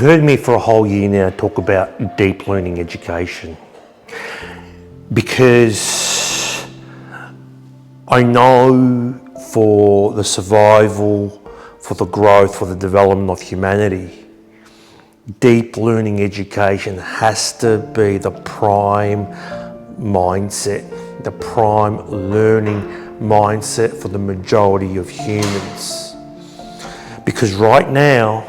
You've heard me for a whole year now talk about deep learning education, because I know for the survival, for the growth, for the development of humanity, deep learning education has to be the prime mindset, the prime learning mindset for the majority of humans. Because right now,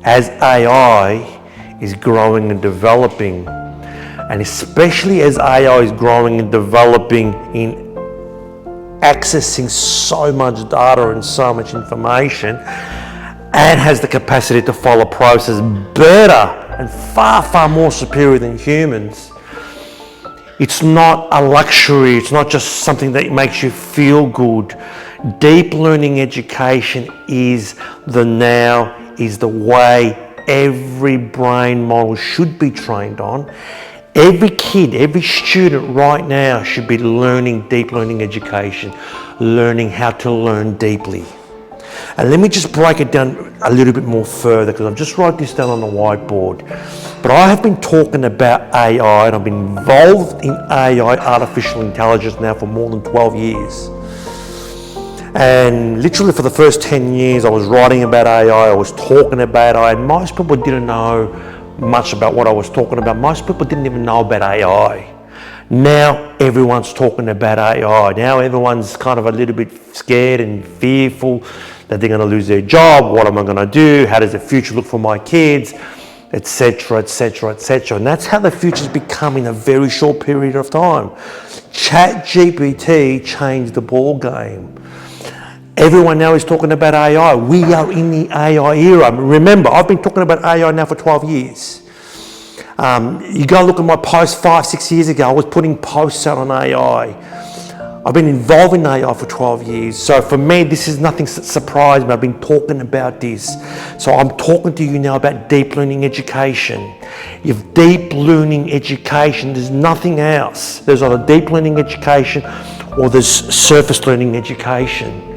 as AI is growing and developing, and especially as AI is growing and developing in accessing so much data and so much information, and has the capacity to follow process better and far, far more superior than humans, it's not a luxury, it's not just something that makes you feel good. Deep learning education is the now, is the way every brain model should be trained on. Every kid, every student right now should be learning deep learning education, learning how to learn deeply. And let me just break it down a little bit more further, because I've just wrote this down on the whiteboard. But I have been talking about AI, and I've been involved in AI, artificial intelligence, now for more than 12 years. And literally for the first 10 years, I was writing about AI, I was talking about AI, and most people didn't know much about what I was talking about. Most people didn't even know about AI. Now everyone's talking about AI. Now everyone's kind of a little bit scared and fearful that they're going to lose their job. What am I going to do? How does the future look for my kids? Etc, etc, etc. And that's how the future's become in a very short period of time. ChatGPT changed the ball game. Everyone now is talking about AI. We are in the AI era. Remember, I've been talking about AI now for 12 years. You go look at my posts 5-6 years ago, I was putting posts out on AI. I've been involved in AI for 12 years. So for me, this is nothing surprising. I've been talking about this. So I'm talking to you now about deep learning education. If deep learning education, there's nothing else. There's either deep learning education or there's surface learning education.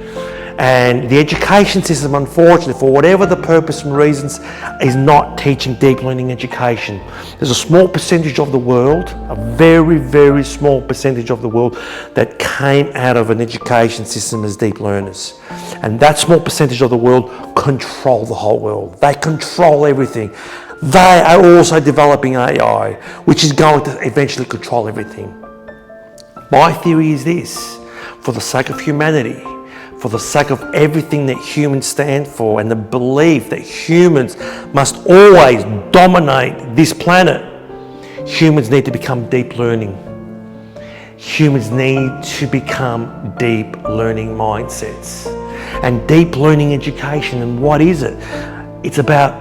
And the education system, unfortunately, for whatever the purpose and reasons, is not teaching deep learning education. There's a small percentage of the world, a very, very small percentage of the world, that came out of an education system as deep learners. And that small percentage of the world control the whole world. They control everything. They are also developing AI, which is going to eventually control everything. My theory is this: for the sake of humanity, for the sake of everything that humans stand for, and the belief that humans must always dominate this planet, humans need to become deep learning. Humans need to become deep learning mindsets. And deep learning education, and what is it? It's about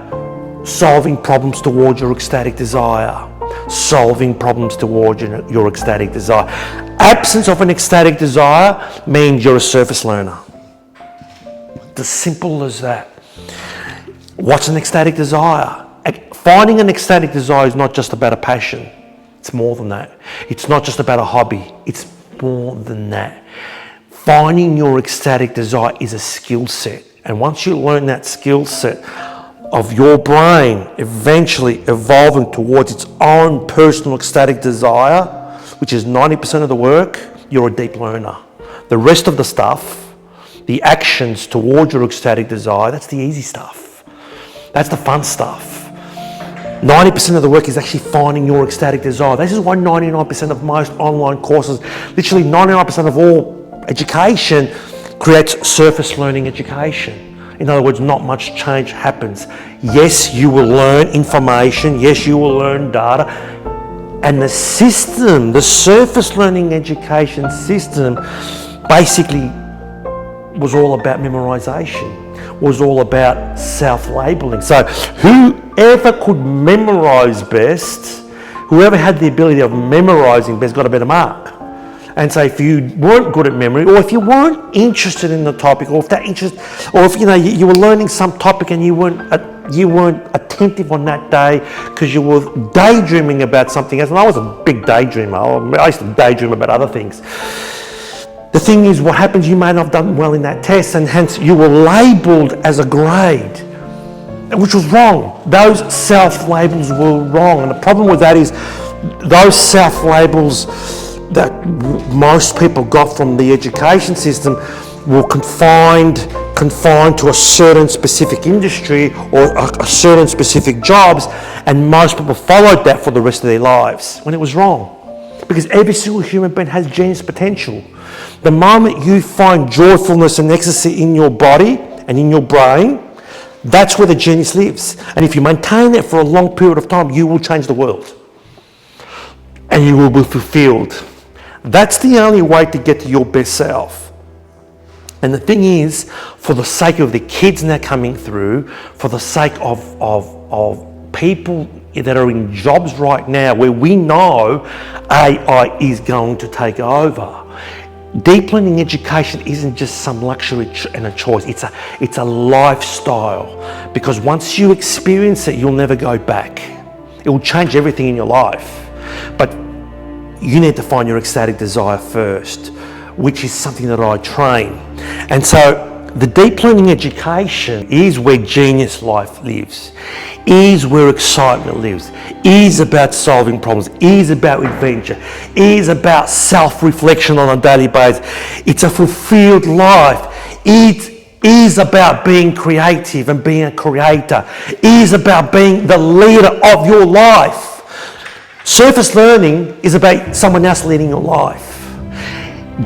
solving problems towards your ecstatic desire. Solving problems towards your ecstatic desire. Absence of an ecstatic desire means you're a surface learner. As simple as that. What's an ecstatic desire? Finding an ecstatic desire is not just about a passion. It's more than that. It's not just about a hobby. It's more than that. Finding your ecstatic desire is a skill set. And once you learn that skill set of your brain eventually evolving towards its own personal ecstatic desire, which is 90% of the work, you're a deep learner. The rest of the stuff, the actions towards your ecstatic desire, that's the easy stuff. That's the fun stuff. 90% of the work is actually finding your ecstatic desire. This is why 99% of most online courses, literally 99% of all education, creates surface learning education. In other words, not much change happens. Yes, you will learn information. Yes, you will learn data. And the system, the surface learning education system, basically was all about memorization, was all about self-labeling. So whoever could memorize best, whoever had the ability of memorizing best, got a better mark. And so if you weren't good at memory, or if you weren't interested in the topic, or if that interest, or if you were learning some topic and you weren't attentive on that day because you were daydreaming about something else. And I was a big daydreamer. I used to daydream about other things. The thing is, what happens, you may not have done well in that test, and hence you were labelled as a grade. which was wrong. Those self-labels were wrong. And the problem with that is those self-labels that most people got from the education system were confined to a certain specific industry or a certain specific jobs, and most people followed that for the rest of their lives when it was wrong. Because every single human being has genius potential. The moment you find joyfulness and ecstasy in your body and in your brain, that's where the genius lives. And if you maintain that for a long period of time, you will change the world. And you will be fulfilled. That's the only way to get to your best self. And the thing is, for the sake of the kids now coming through, for the sake of people that are in jobs right now where we know AI is going to take over, deep learning education isn't just some luxury and a choice. It's a lifestyle, because once you experience it, you'll never go back. It will change everything in your life. But you need to find your ecstatic desire first, which is something that I train. And so the deep learning education is where genius life lives, is where excitement lives, is about solving problems, is about adventure, is about self-reflection on a daily basis. It's a fulfilled life. It is about being creative and being a creator. It is about being the leader of your life. Surface learning is about someone else leading your life.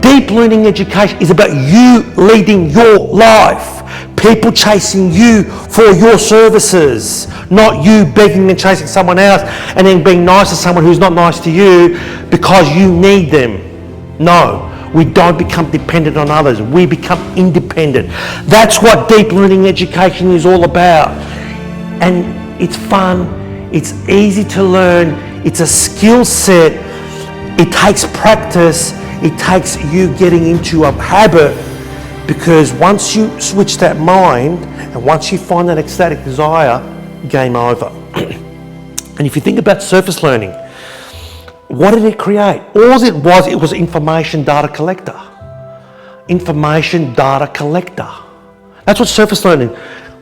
Deep learning education is about you leading your life. People chasing you for your services, not you begging and chasing someone else and then being nice to someone who's not nice to you because you need them. No, we don't become dependent on others. We become independent. That's what deep learning education is all about. And it's fun. It's easy to learn. It's a skill set. It takes practice. It takes you getting into a habit, because once you switch that mind and once you find that ecstatic desire, game over. And if you think about surface learning, what did it create? All it was information data collector. Information data collector. That's what surface learning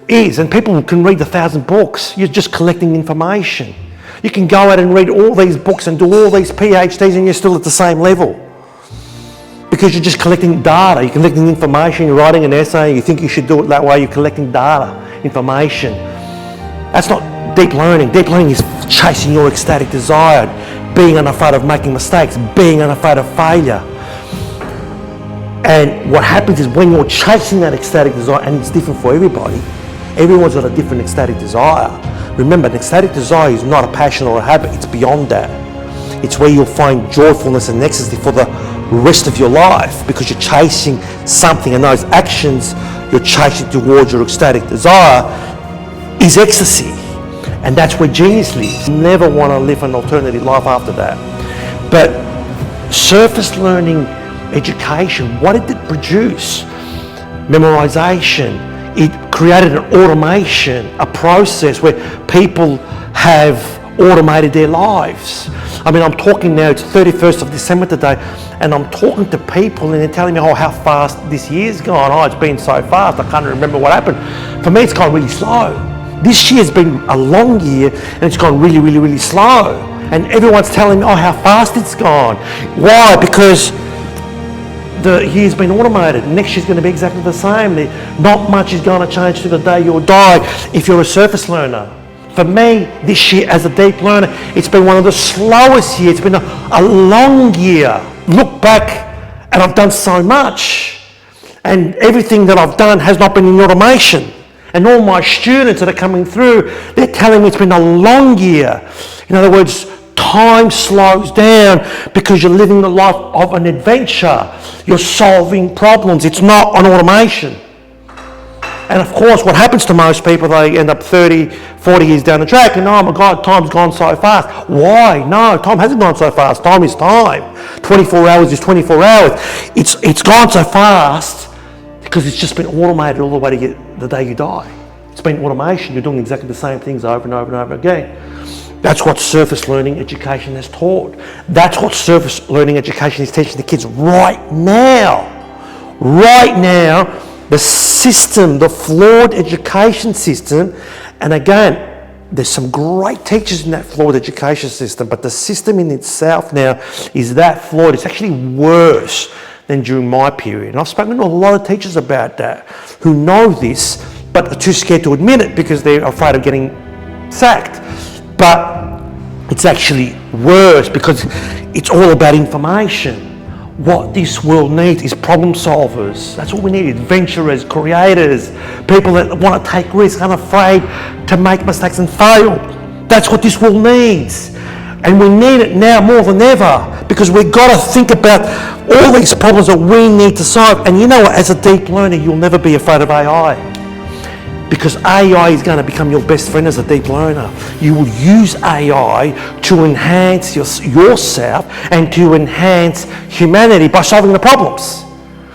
is. And people can read 1,000 books. You're just collecting information. You can go out and read all these books and do all these PhDs and you're still at the same level. Because you're just collecting data, you're collecting information, you're writing an essay, you think you should do it that way, you're collecting data, information. That's not deep learning. Deep learning is chasing your ecstatic desire, being unafraid of making mistakes, being unafraid of failure. And what happens is when you're chasing that ecstatic desire, and it's different for everybody, everyone's got a different ecstatic desire. Remember, an ecstatic desire is not a passion or a habit, it's beyond that. It's where you'll find joyfulness and ecstasy for the rest of your life, because you're chasing something, and those actions you're chasing towards your ecstatic desire is ecstasy. And that's where genius lives. You never want to live an alternative life after that. But surface learning education, what did it produce? Memorization. It created an automation, a process where people have automated their lives. I mean, I'm talking now, it's 31st of December today, and I'm talking to people and they're telling me, oh, how fast this year's gone. Oh, it's been so fast, I can't remember what happened. For me, it's gone really slow. This year's been a long year and it's gone really, really, really slow. And everyone's telling me, oh, how fast it's gone. Why? Because the year's been automated. Next year's going to be exactly the same. Not much is going to change to the day you'll die if you're a surface learner. For me, this year as a deep learner, it's been one of the slowest years. It's been a long year. Look back and I've done so much. And everything that I've done has not been in automation. And all my students that are coming through, they're telling me it's been a long year. In other words, time slows down because you're living the life of an adventure. You're solving problems. It's not on automation. And of course, what happens to most people, they end up 30, 40 years down the track and, oh my God, time's gone so fast. Why? No, time hasn't gone so fast. Time is time. 24 hours is 24 hours. It's gone so fast because it's just been automated all the way to get the day you die. It's been automation. You're doing exactly the same things over and over and over again. That's what surface learning education has taught. That's what surface learning education is teaching the kids right now. Right now, the system, the flawed education system, And again, there's some great teachers in that flawed education system, but the system in itself now is that flawed. It's actually worse than during my period. And I've spoken to a lot of teachers about that who know this, but are too scared to admit it because they're afraid of getting sacked. But it's actually worse because it's all about information. What this world needs is problem solvers. That's what we need, adventurers, creators, people that want to take risks, unafraid to make mistakes and fail. That's what this world needs. And we need it now more than ever because we've got to think about all these problems that we need to solve. And you know what, as a deep learner, you'll never be afraid of AI. Because AI is going to become your best friend as a deep learner. You will use AI to enhance yourself and to enhance humanity by solving the problems.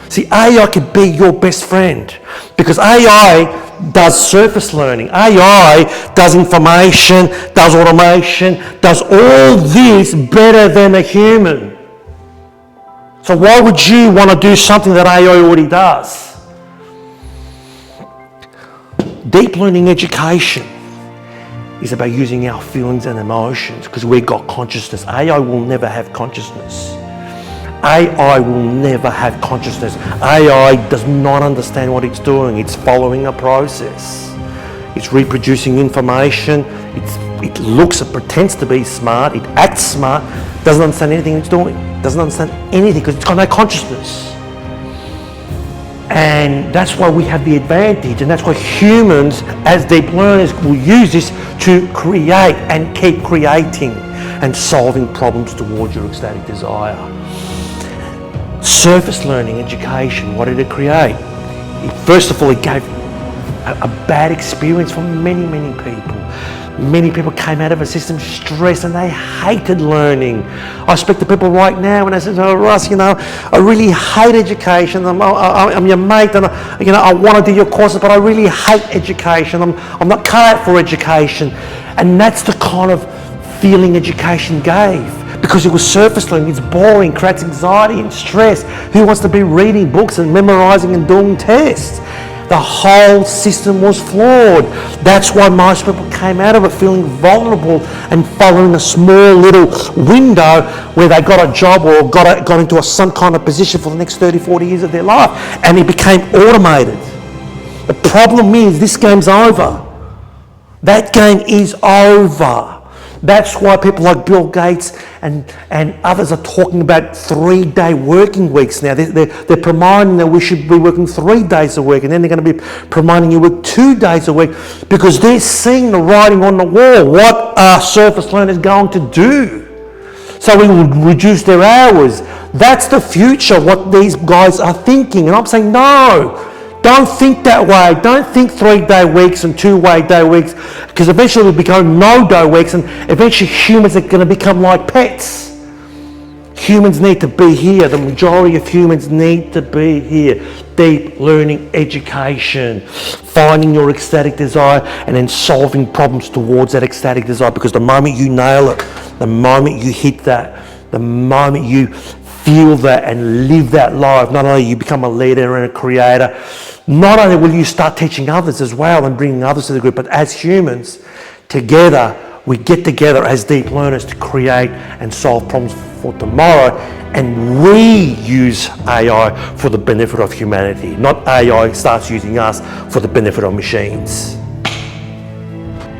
See, AI can be your best friend because AI does surface learning. AI does information, does automation, does all this better than a human. So why would you want to do something that AI already does? Deep learning education is about using our feelings and emotions because we've got consciousness. AI will never have consciousness. AI will never have consciousness. AI does not understand what it's doing. It's following a process. It's reproducing information. It looks, it pretends to be smart. It acts smart. Doesn't understand anything it's doing. Doesn't understand anything because it's got no consciousness. And that's why we have the advantage, and that's why humans as deep learners will use this to create and keep creating and solving problems towards your ecstatic desire. Surface learning education, what did it create? First of all, it gave a bad experience for many, many people. Many people came out of a system stressed and they hated learning. I speak to people right now and they say, "Oh, Russ, I really hate education. I'm your mate, and I want to do your courses, but I really hate education. I'm not cut out for education." And that's the kind of feeling education gave because it was surface learning. It's boring, creates anxiety and stress. Who wants to be reading books and memorizing and doing tests? The whole system was flawed. That's why most people came out of it feeling vulnerable and following a small little window where they got a job or got into some kind of position for the next 30, 40 years of their life. And it became automated. The problem is this game's over. That game is over. That's why people like Bill Gates and others are talking about 3-day working weeks now. They're promoting that we should be working 3 days a week, and then they're going to be promoting you work 2 days a week because they're seeing the writing on the wall. What are surface learners going to do? So we will reduce their hours. That's the future, what these guys are thinking. And I'm saying, no. Don't think that way. Don't think 3-day weeks and 2-day weeks because eventually we'll become no-day weeks and eventually humans are going to become like pets. Humans need to be here. The majority of humans need to be here. Deep learning education, finding your ecstatic desire and then solving problems towards that ecstatic desire because the moment you nail it, the moment you hit that, the moment you feel that and live that life, not only you become a leader and a creator, not only will you start teaching others as well and bringing others to the group, but as humans, together, we get together as deep learners to create and solve problems for tomorrow, and we use AI for the benefit of humanity, not AI starts using us for the benefit of machines.